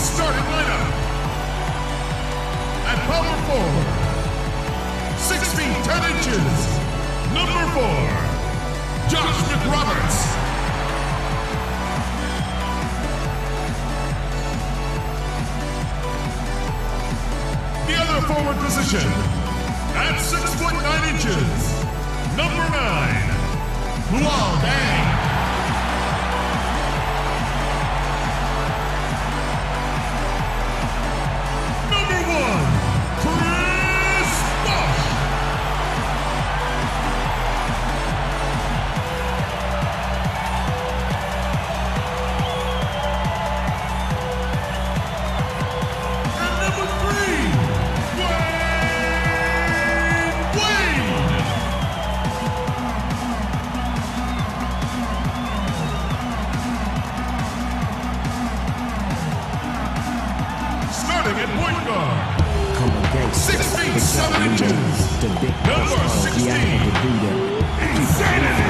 starting lineup. At power forward, 6 feet 10 inches, number 4, Josh McRoberts. The other forward position, at 6 foot 9 inches, number 9, Luol Deng. At point guard, 6 feet 7 inches, number 16, Insanity.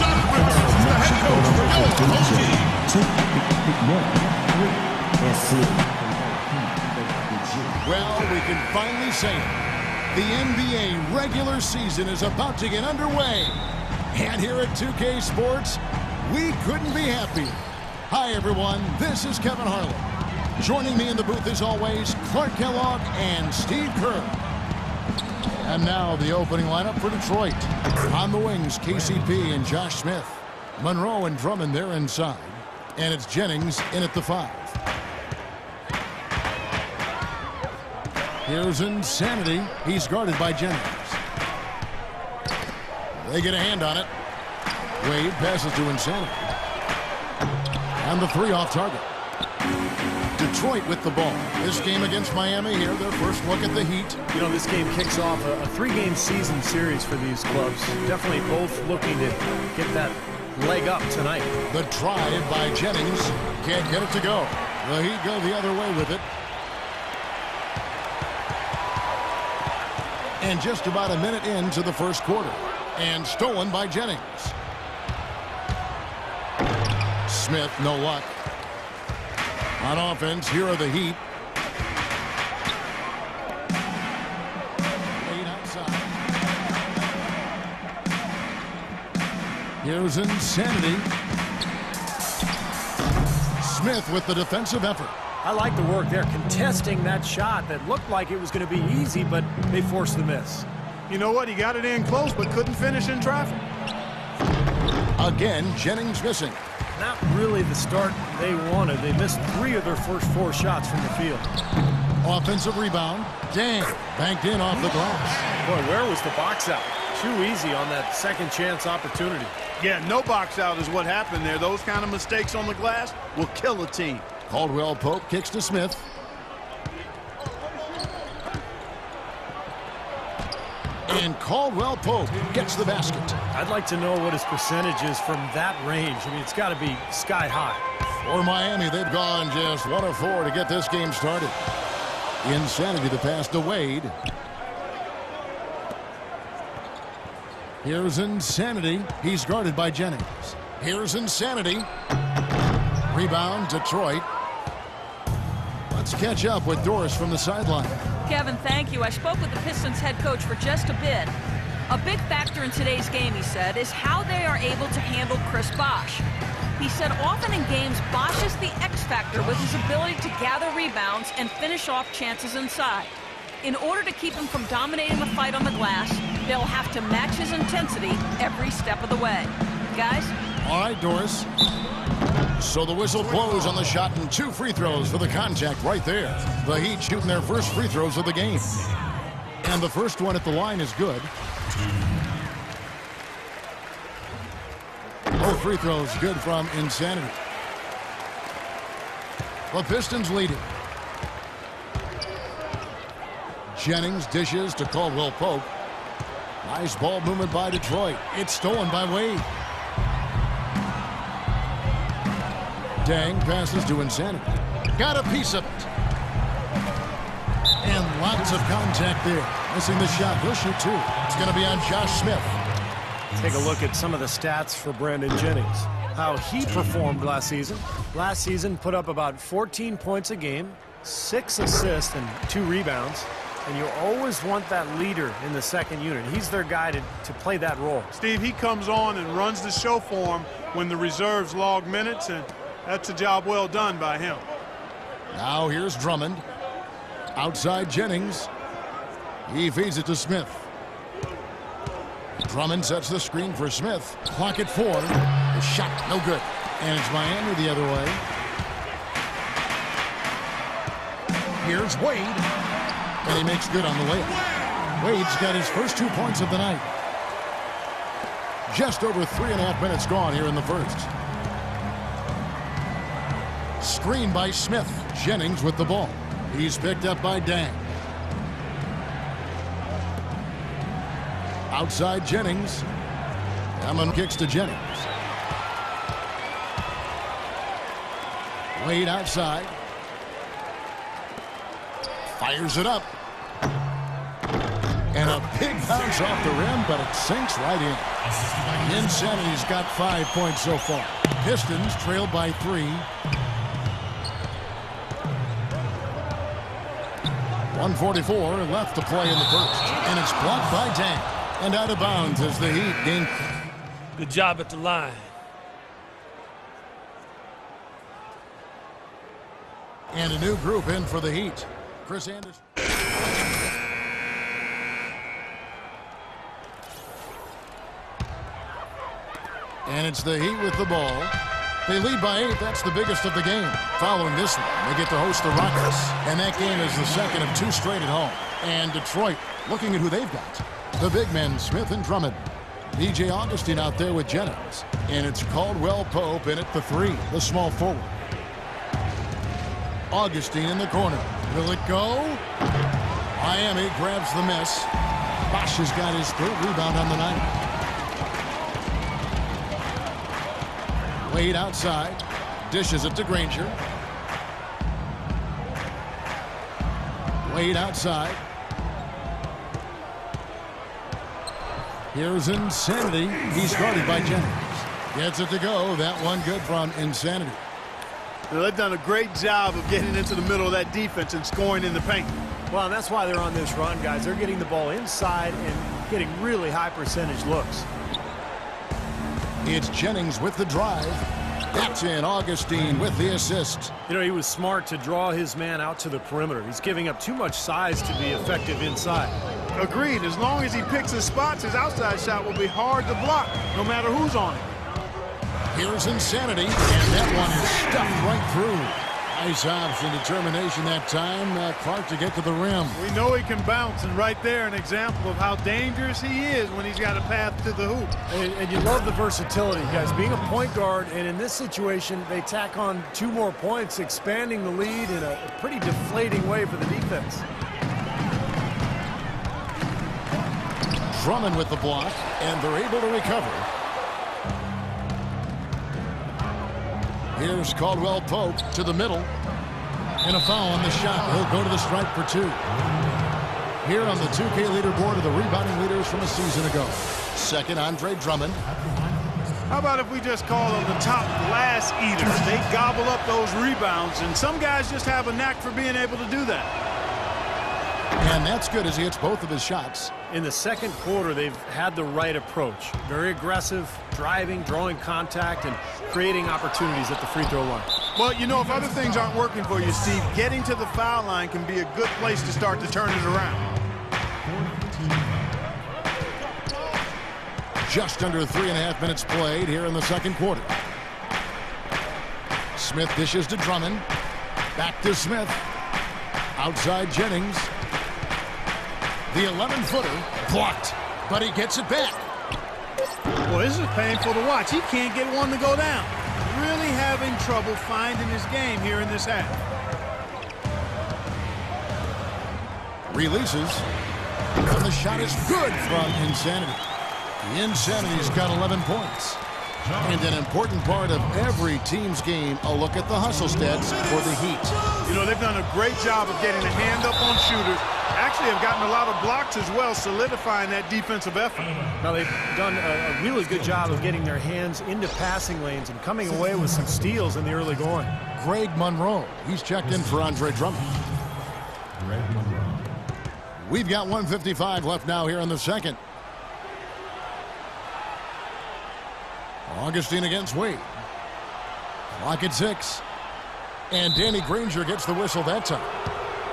Doc Rivers is the head coach for LSU. Well, we can finally say it. The NBA regular season is about to get underway. And here at 2K Sports, we couldn't be happier. Hi, everyone. This is Kevin Harlan. Joining me in the booth, as always, Clark Kellogg and Steve Kerr. And now the opening lineup for Detroit. On the wings, KCP and Josh Smith. Monroe and Drummond there inside. And it's Jennings in at the 5. Here's Insanity. He's guarded by Jennings. They get a hand on it. Wade passes to Insanity. And the 3 off target. Detroit with the ball. This game against Miami here, their first look at the Heat. You know, this game kicks off a 3-game season series for these clubs. Definitely both looking to get that leg up tonight. The drive by Jennings. Can't get it to go. The Heat go the other way with it. And just about a minute into the first quarter. And stolen by Jennings. Smith, no luck. On offense, here are the Heat. Wade outside. Here's Insanity. Smith with the defensive effort. I like the work there, contesting that shot that looked like it was going to be easy, but they forced the miss. You know what? He got it in close, but couldn't finish in traffic. Again, Jennings missing. Not really the start they wanted. They missed 3 of their first 4 shots from the field. Offensive rebound. Dang. Banked in off the glass. Boy, where was the box out? Too easy on that second chance opportunity. Yeah, no box out is what happened there. Those kind of mistakes on the glass will kill a team. Caldwell Pope kicks to Smith. And Caldwell Pope gets the basket. I'd like to know what his percentage is from that range. I mean, it's got to be sky high. For Miami, they've gone just 1 of 4 to get this game started. Insanity the pass to Wade. Here's Insanity. He's guarded by Jennings. Here's Insanity. Rebound, Detroit. Let's catch up with Doris from the sideline. Kevin, thank you. I spoke with the Pistons head coach for just a bit. A big factor in today's game, he said, is how they are able to handle Chris Bosh. He said often in games, Bosh is the X factor with his ability to gather rebounds and finish off chances inside. In order to keep him from dominating the fight on the glass, they'll have to match his intensity every step of the way. Guys? All right, Doris. So the whistle blows on the shot and 2 free throws for the contact right there. The Heat shooting their first free throws of the game. And the first one at the line is good. Both free throws good from Insanity. The Pistons leading. Jennings dishes to Caldwell Pope. Nice ball movement by Detroit. It's stolen by Wade. Deng passes to Insanity. Got a piece of it. And lots of contact there. Missing the shot. He'll shoot 2. It's going to be on Josh Smith. Take a look at some of the stats for Brandon Jennings. How he performed last season. Last season put up about 14 points a game, 6 assists and 2 rebounds. And you always want that leader in the second unit. He's their guy to play that role. Steve, he comes on and runs the show for him when the reserves log minutes, and that's a job well done by him. Now here's Drummond. Outside Jennings. He feeds it to Smith. Drummond sets the screen for Smith. Clock at 4. The shot, no good. And it's Miami the other way. Here's Wade. And he makes good on the layup. Wade's got his first 2 points of the night. Just over 3.5 minutes gone here in the first. Screen by Smith. Jennings with the ball. He's picked up by Dang. Outside Jennings. Hammond kicks to Jennings. Wade outside. Fires it up. And a big bounce off the rim, but it sinks right in. Insanity's got 5 points so far. Pistons trailed by 3. 1:44 left to play in the first. And it's blocked by Dang. And out of bounds as the Heat gain. Good job at the line. And a new group in for the Heat. Chris Anderson. And it's the Heat with the ball. They lead by 8. That's the biggest of the game. Following this one, they get to host the Rockets. And that game is the second of 2 straight at home. And Detroit, looking at who they've got. The big men, Smith and Drummond. DJ Augustine out there with Jennings. And it's Caldwell Pope in at the 3, the small forward. Augustine in the corner. Will it go? Miami grabs the miss. Bosch has got his 3rd rebound on the night. Wade outside. Dishes it to Granger. Wade outside. Here's Insanity. He's guarded by Jennings. Gets it to go. That one good from Insanity. Now, they've done a great job of getting into the middle of that defense and scoring in the paint. Well, and that's why they're on this run, guys. They're getting the ball inside and getting really high percentage looks. It's Jennings with the drive. That's in. Augustine with the assist. You know, he was smart to draw his man out to the perimeter. He's giving up too much size to be effective inside. Agreed. As long as he picks his spots, his outside shot will be hard to block, no matter who's on it. Here's Insanity, and that one is stuffed right through. Nice option, determination that time. Clark to get to the rim. We know he can bounce, and right there an example of how dangerous he is when he's got a path to the hoop. And you love the versatility, guys. Being a point guard, and in this situation, they tack on 2 more points, expanding the lead in a pretty deflating way for the defense. Drummond with the block, and they're able to recover. Here's Caldwell Pope to the middle. And a foul on the shot. He'll go to the stripe for 2. Here on the 2K leaderboard are the rebounding leaders from a season ago. Second, Andre Drummond. How about if we just call them the top glass eaters? They gobble up those rebounds, and some guys just have a knack for being able to do that. And that's good as he hits both of his shots. In the second quarter, they've had the right approach. Very aggressive, driving, drawing contact, and creating opportunities at the free throw line. Well, you know, if other things aren't working for you, Steve, getting to the foul line can be a good place to start to turn it around. Just under 3.5 minutes played here in the second quarter. Smith dishes to Drummond. Back to Smith. Outside Jennings. The 11-footer blocked, but he gets it back. Boy, this is painful to watch. He can't get one to go down. Really having trouble finding his game here in this half. Releases. And the shot is good from Insanity. The Insanity's got 11 points. And an important part of every team's game, a look at the hustle stats for the Heat. You know, they've done a great job of getting a hand up on shooters. Actually have gotten a lot of blocks as well, solidifying that defensive effort. Now, they've done a really good job of getting their hands into passing lanes and coming away with some steals in the early going. Greg Monroe, he's checked in for Andre Drummond. We've got 1:55 left now here in the second. Augustine against Wade. Clock at 6. And Danny Granger gets the whistle that time.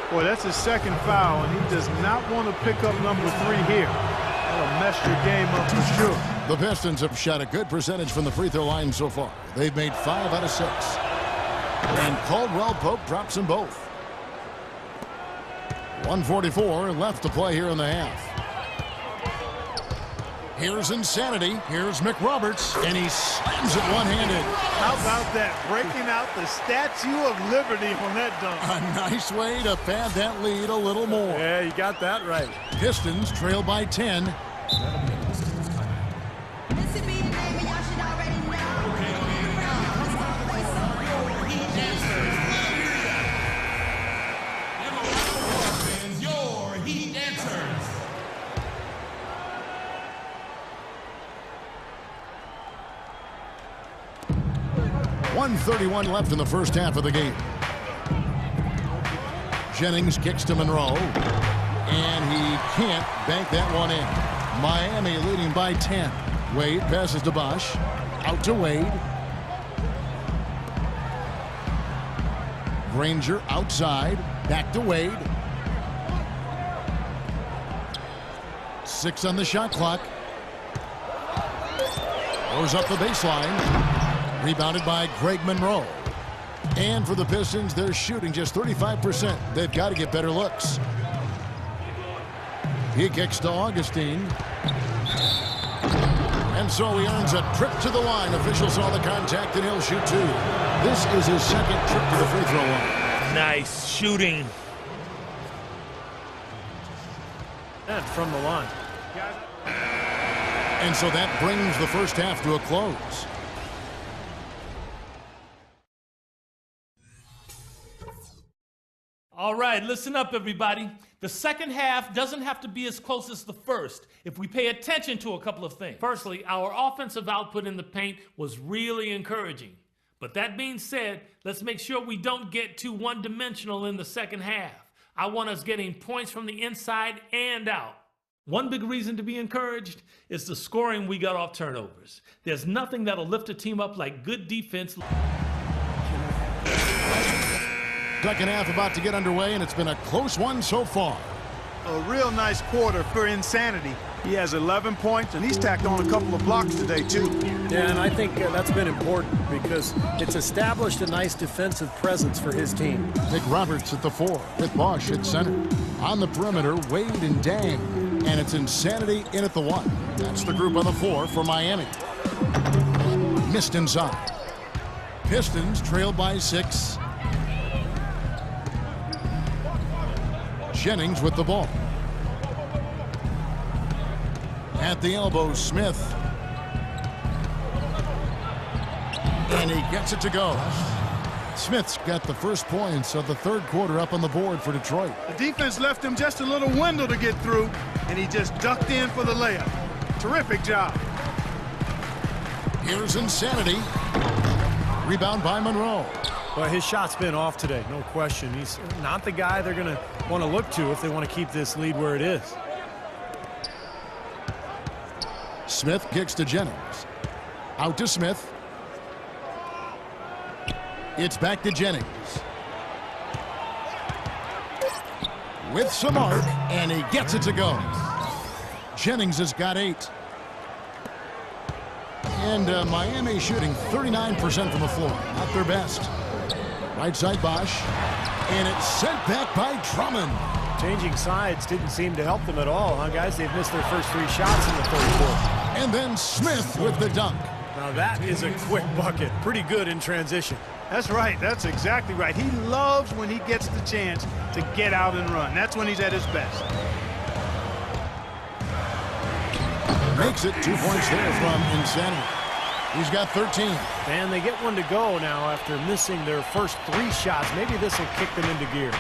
Boy, that's his second foul, and he does not want to pick up number 3 here. That'll mess your game up for sure. The Pistons have shot a good percentage from the free throw line so far. They've made 5 out of 6. And Caldwell Pope drops them both. 1:44 left to play here in the half. Here's Insanity. Here's McRoberts, and he slams it one-handed. How about that? Breaking out the Statue of Liberty on that dunk. A nice way to pad that lead a little more. Yeah, you got that right. Pistons trail by 10. Your Heat answers. 1:31 left in the first half of the game. Jennings kicks to Monroe, and he can't bank that one in. Miami leading by 10. Wade passes to Bosch. Out to Wade. Granger outside. Back to Wade. 6 on the shot clock. Goes up the baseline. Rebounded by Greg Monroe. And for the Pistons, they're shooting just 35%. They've got to get better looks. He kicks to Augustine. And so he earns a trip to the line. Officials saw the contact, and he'll shoot 2. This is his second trip to the free throw line. Nice shooting. And from the line. And so that brings the first half to a close. All right, listen up, everybody. The second half doesn't have to be as close as the first if we pay attention to a couple of things. Firstly, our offensive output in the paint was really encouraging. But that being said, let's make sure we don't get too one-dimensional in the second half. I want us getting points from the inside and out. One big reason to be encouraged is the scoring we got off turnovers. There's nothing that'll lift a team up like good defense. Second half about to get underway, and it's been a close one so far. A real nice quarter for Insanity. He has 11 points, and he's tacked on a couple of blocks today, too. Yeah, and I think that's been important because it's established a nice defensive presence for his team. McRoberts at the 4 with Bosch at center. On the perimeter, Wade and Dang. And it's Insanity in at the 1. That's the group on the 4 for Miami. Missed inside. Pistons trail by 6. Jennings with the ball. At the elbow, Smith. And he gets it to go. Smith's got the first points of the third quarter up on the board for Detroit. The defense left him just a little window to get through, and he just ducked in for the layup. Terrific job. Here's Insanity. Rebound by Monroe. Well, his shot's been off today, no question. He's not the guy they're going to want to look to if they want to keep this lead where it is. Smith kicks to Jennings. Out to Smith. It's back to Jennings. With some arc, and he gets it to go. Jennings has got 8. And Miami shooting 39% from the floor. Not their best. Right side Bosch. And it's sent back by Drummond. Changing sides didn't seem to help them at all, huh, guys? They've missed their first 3 shots in the third quarter. And then Smith with the dunk. Now that is a quick bucket. Pretty good in transition. That's right. That's exactly right. He loves when he gets the chance to get out and run. That's when he's at his best. Makes it 2 points there from Insanity. He's got 13. And they get one to go now after missing their first 3 shots. Maybe this will kick them into gear.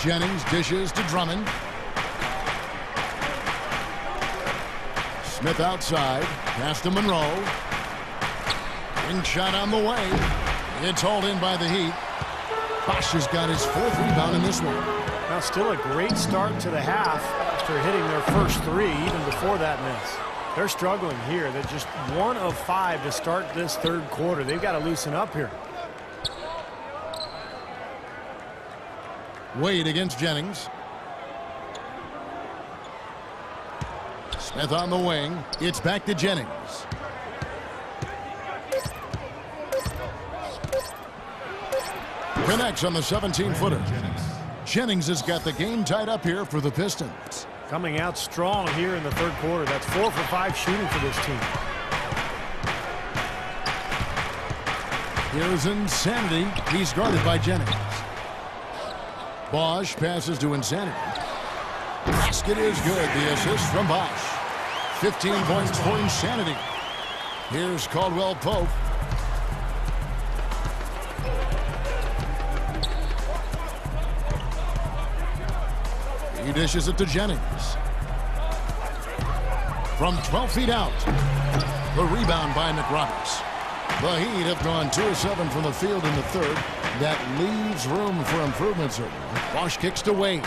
Jennings dishes to Drummond. Smith outside. Pass to Monroe. Wing shot on the way. It's hauled in by the Heat. Bosch has got his 4th rebound in this one. Now still a great start to the half after hitting their first 3 even before that miss. They're struggling here. They're just 1 of 5 to start this 3rd quarter. They've got to loosen up here. Wade against Jennings. Smith on the wing. It's back to Jennings. Connects on the 17-footer. Jennings has got the game tied up here for the Pistons. Coming out strong here in the 3rd quarter. That's 4 for 5 shooting for this team. Here's Insanity. He's guarded by Jennings. Bosch passes to Insanity. Basket is good. The assist from Bosch. 15 points for Insanity. Here's Caldwell Pope. He dishes it to Jennings. From 12 feet out. The rebound by McRoberts. The Heat have gone 2 of 7 from the field in the 3rd. That leaves room for improvement, certainly. Bosch kicks to Wade.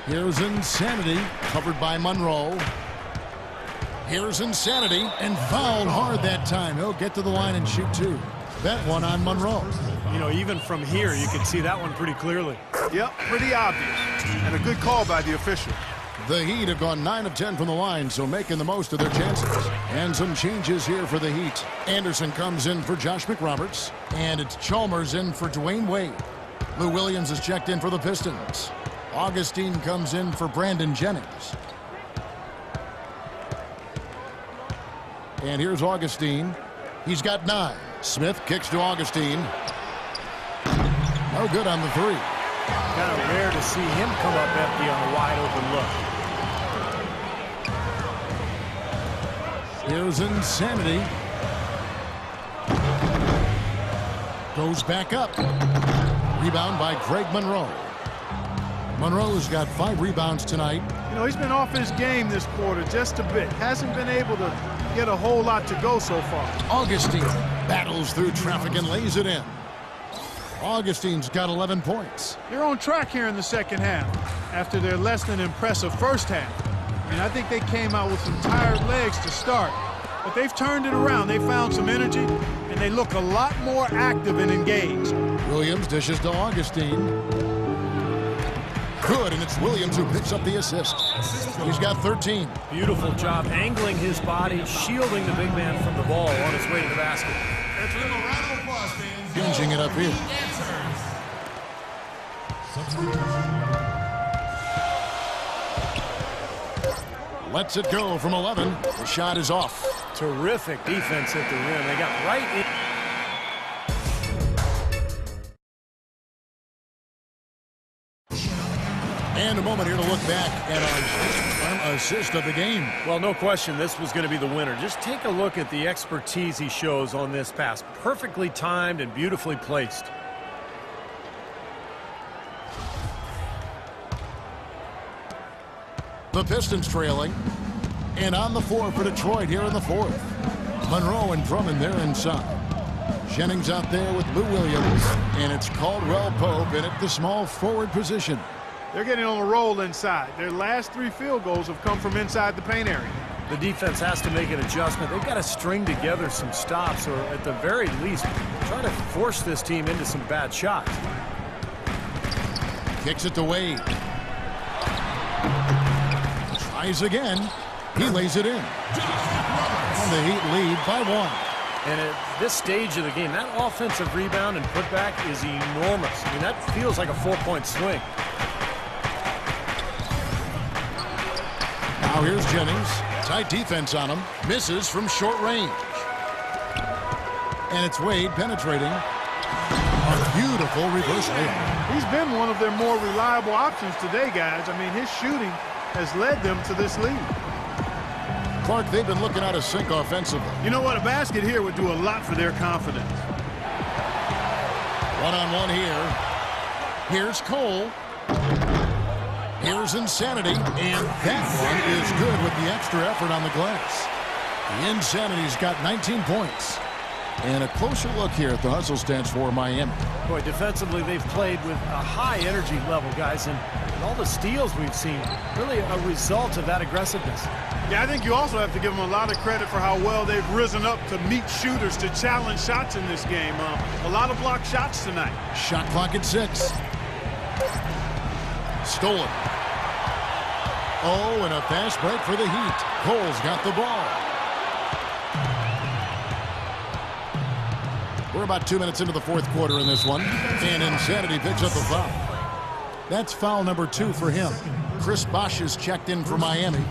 Here's Insanity, covered by Monroe. Here's Insanity, and fouled hard that time. He'll get to the line and shoot 2. That one on Monroe. You know, even from here, you can see that one pretty clearly. Yep, pretty obvious. And a good call by the official. The Heat have gone 9 of 10 from the line, so making the most of their chances. And some changes here for the Heat. Anderson comes in for Josh McRoberts, and it's Chalmers in for Dwayne Wade. Lou Williams is checked in for the Pistons. Augustine comes in for Brandon Jennings. And here's Augustine. He's got 9. Smith kicks to Augustine. No good on the 3. Kind of rare to see him come up empty on a wide open look. Here's Insanity. Goes back up. Rebound by Greg Monroe. Monroe's got 5 rebounds tonight. You know, he's been off his game this quarter just a bit. Hasn't been able to get a whole lot to go so far. Augustine battles through traffic and lays it in. Augustine's got 11 points. They're on track here in the 2nd half after their less than impressive 1st half. And I think they came out with some tired legs to start. But they've turned it around. They found some energy, and they look a lot more active and engaged. Williams dishes to Augustine. Good, and it's Williams who picks up the assist. He's got 13. Beautiful job angling his body, shielding the big man from the ball on his way to the basket. Hinging it up here. Lets it go from 11. The shot is off. Terrific defense at the rim. They got right in. And a moment here to look back at our assist of the game. Well, no question this was going to be the winner. Just take a look at the expertise he shows on this pass. Perfectly timed and beautifully placed. The Pistons trailing. And on the floor for Detroit here in the 4th. Monroe and Drummond there inside. Jennings out there with Lou Williams. And it's Caldwell Pope in at the small forward position. They're getting on a roll inside. Their last 3 field goals have come from inside the paint area. The defense has to make an adjustment. They've got to string together some stops, or at the very least, try to force this team into some bad shots. Kicks it to Wade. Tries again. He lays it in. And the Heat lead by 1. And at this stage of the game, that offensive rebound and putback is enormous. I mean, that feels like a 4-point swing. Now here's Jennings. Tight defense on him. Misses from short range. And it's Wade penetrating. A beautiful reverse layup. He's been one of their more reliable options today, guys. I mean, his shooting has led them to this lead. Clark, they've been looking out of sync offensively. You know what? A basket here would do a lot for their confidence. One-on-one here. Here's Cole. Here's Insanity. And that one is good with the extra effort on the glass. The Insanity's got 19 points. And a closer look here at the hustle stats for Miami. Boy, defensively, they've played with a high energy level, guys, and all the steals we've seen, really a result of that aggressiveness. Yeah, I think you also have to give them a lot of credit for how well they've risen up to meet shooters, to challenge shots in this game. A lot of blocked shots tonight. Shot clock at 6. Stolen. Oh, and a fast break for the Heat. Cole's got the ball. We're about 2 minutes into the fourth quarter in this one. And Insanity picks up a foul. That's foul number 2 for him. Chris Bosh is checked in for Miami.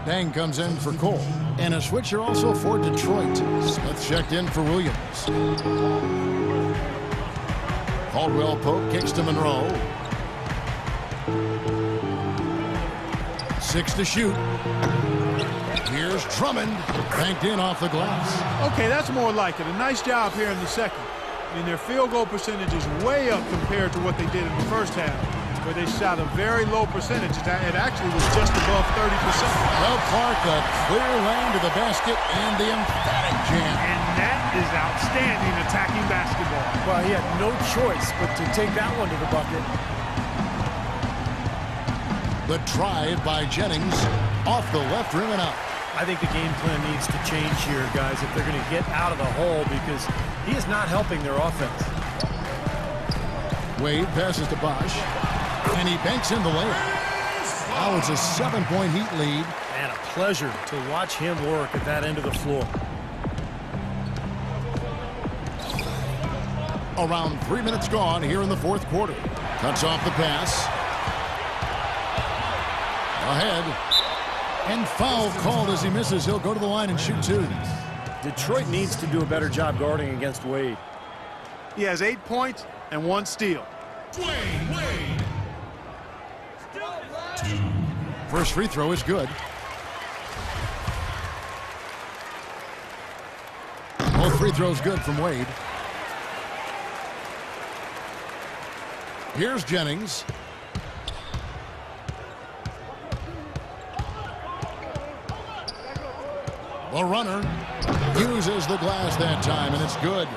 Dang comes in for Cole. And a switcher also for Detroit. Smith checked in for Williams. Caldwell Pope kicks to Monroe. 6 to shoot. Here's Drummond, banked in off the glass. Okay, that's more like it. A nice job here in the second. I mean, their field goal percentage is way up compared to what they did in the first half, where they shot a very low percentage. It actually was just above 30%. Well, Clark, a clear lane to the basket and the emphatic jam. And that is outstanding attacking basketball. Well, he had no choice but to take that one to the bucket. The drive by Jennings off the left rim and out. I think the game plan needs to change here, guys, if they're going to get out of the hole, because he is not helping their offense. Wade passes to Bosh, and he banks in the layup. Now it's a 7-point Heat lead. And a pleasure to watch him work at that end of the floor. Around 3 minutes gone here in the fourth quarter. Cuts off the pass. Ahead. And foul called as he misses. He'll go to the line and shoot 2. Detroit needs to do a better job guarding against Wade. He has 8 points and 1 steal. Dwayne Wade. First free throw is good. Both free throws good from Wade. Here's Jennings. The runner uses the glass that time, and it's good.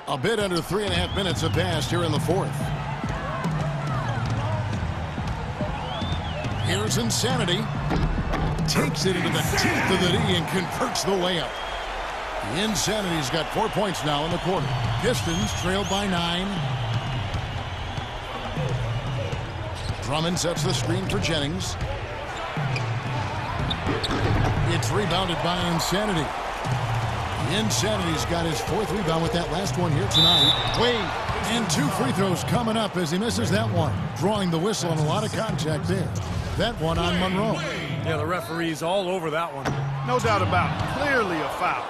A bit under 3.5 minutes have passed here in the fourth. Here's Insanity. Takes it into the teeth of the D and converts the layup. The Insanity's got 4 points now in the quarter. Pistons trailed by 9. Drummond sets the screen for Jennings. It's rebounded by Insanity. Insanity's got his 4th rebound with that last one here tonight. Wade, and 2 free throws coming up as he misses that one. Drawing the whistle and a lot of contact there. That one on Monroe. Yeah, the referee's all over that one. No doubt about it. Clearly a foul.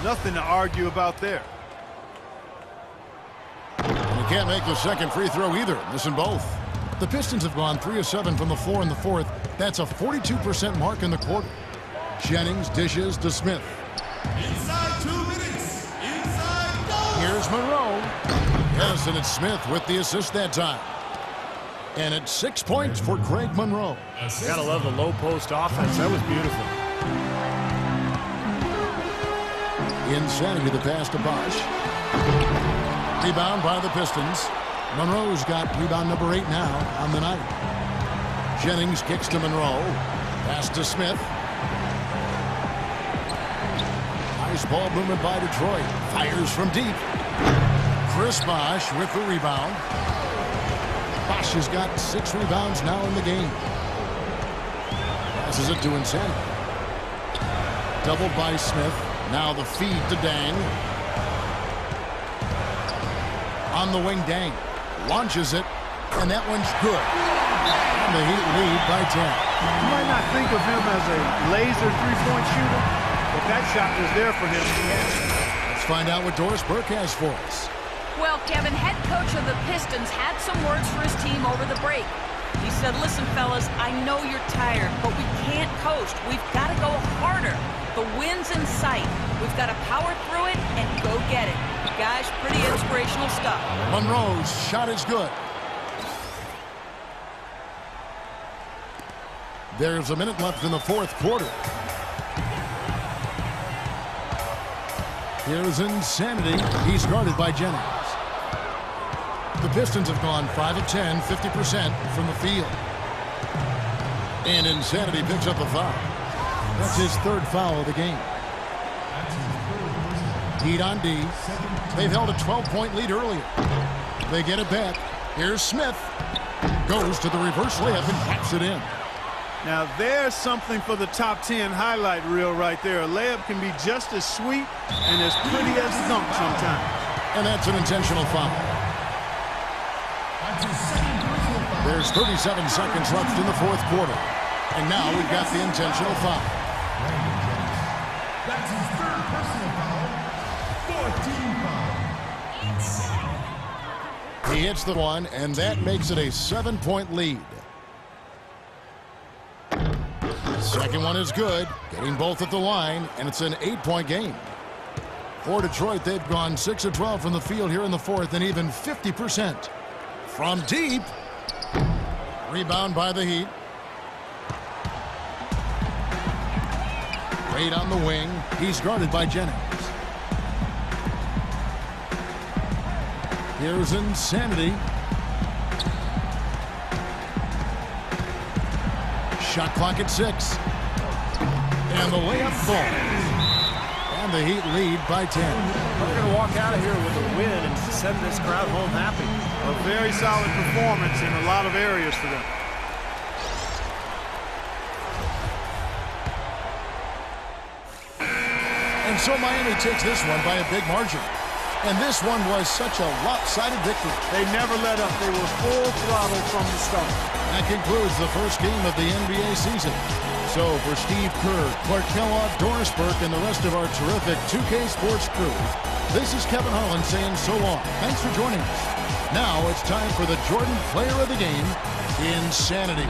Nothing to argue about there. And he can't make the second free throw either. Missing both. The Pistons have gone 3 of 7 from the floor in the fourth. That's a 42% mark in the quarter. Jennings dishes to Smith. Inside 2 minutes. Inside goal. Here's Monroe. Yes, and it's Smith with the assist that time. And it's 6 points for Greg Monroe. Gotta love the low post offense. That was beautiful. Insanity the pass to Bosh. Rebound by the Pistons. Monroe's got rebound number 8 now on the night. Jennings kicks to Monroe. Pass to Smith. Nice ball movement by Detroit. Fires from deep. Chris Bosh with the rebound. Bosh has got 6 rebounds now in the game. Passes it to Insanity. Doubled by Smith. Now the feed to Dang. On the wing, Dang. Launches it. And that one's good. And the Heat lead by 10. You might not think of him as a laser three-point shooter, but that shot was there for him. Let's find out what Doris Burke has for us. Well, Kevin, head coach of the Pistons had some words for his team over the break. He said, listen, fellas, I know you're tired, but we can't coast. We've got to go harder. The win's in sight. We've got to power through it and go get it. Guys, pretty inspirational stuff. Monroe's shot is good. There's a minute left in the fourth quarter. Here's Insanity. He's guarded by Jennings. The Pistons have gone 5 of 10, 50% from the field. And Insanity picks up a foul. That's his third foul of the game. Heat on D. They've held a 12-point lead earlier. They get it back. Here's Smith. Goes to the reverse layup and taps it in. Now there's something for the top 10 highlight reel right there. A layup can be just as sweet and as pretty as a dunk sometimes. And that's an intentional foul. There's 37 seconds left in the fourth quarter. And now we've got the intentional foul. That's his third personal foul. 14 foul. He hits the one, and that makes it a 7-point lead. Second one is good, getting both at the line, and it's an 8-point game. For Detroit, they've gone 6 of 12 from the field here in the fourth, and even 50%. From deep. Rebound by the Heat. Wade on the wing. He's guarded by Jennings. Here's Insanity. Shot clock at 6. And the layup falls. And the Heat lead by 10. We're going to walk out of here with a win and send this crowd home happy. A very solid performance in a lot of areas for them. And so Miami takes this one by a big margin. And this one was such a lopsided victory. They never let up. They were full throttle from the start. That concludes the first game of the NBA season. So for Steve Kerr, Clark Kellogg, Doris Burke, and the rest of our terrific 2K Sports crew, this is Kevin Holland saying so long. Thanks for joining us. Now it's time for the Jordan Player of the Game, Insanity.